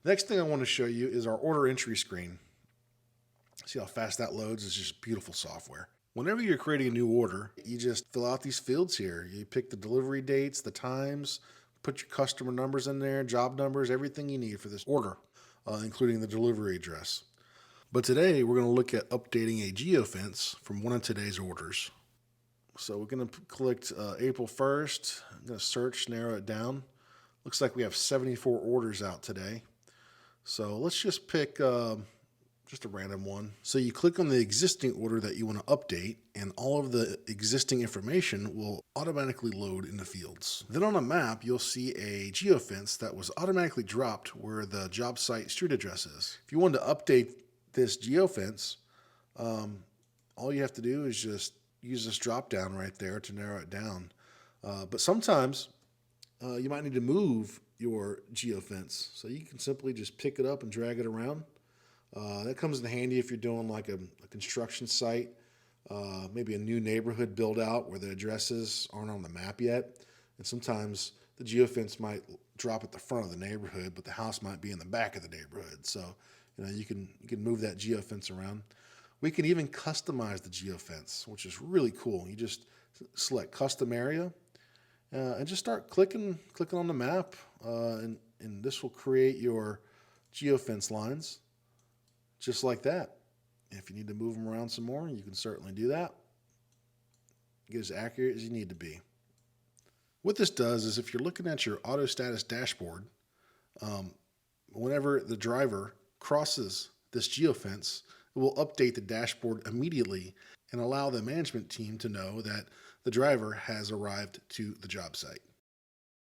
Next thing I want to show you is our order entry screen. See how fast that loads? It's just beautiful software. Whenever you're creating a new order, you just fill out these fields here. You pick the delivery dates, the times, put your customer numbers in there, job numbers, everything you need for this order, including the delivery address. But today we're going to look at updating a geofence from one of today's orders. So we're going to click April 1st. I'm going to search, narrow it down. Looks like we have 74 orders out today. So let's just pick just a random one. So you click on the existing order that you want to update, and all of the existing information will automatically load in the fields. Then on a map, you'll see a geofence that was automatically dropped where the job site street address is. If you wanted to update this geofence, all you have to do is just use this drop down right there to narrow it down. But sometimes you might need to move your geofence. So you can simply just pick it up and drag it around. That comes in handy if you're doing like a construction site, maybe a new neighborhood build out where the addresses aren't on the map yet. And sometimes the geofence might drop at the front of the neighborhood, but the house might be in the back of the neighborhood. So you can move that geofence around. We can even customize the geofence, which is really cool. You just select custom area and just start clicking on the map, and this will create your geofence lines just like that. If you need to move them around some more, you can certainly do that. Get as accurate as you need to be. What this does is if you're looking at your auto status dashboard, whenever the driver crosses this geofence, it will update the dashboard immediately and allow the management team to know that the driver has arrived to the job site.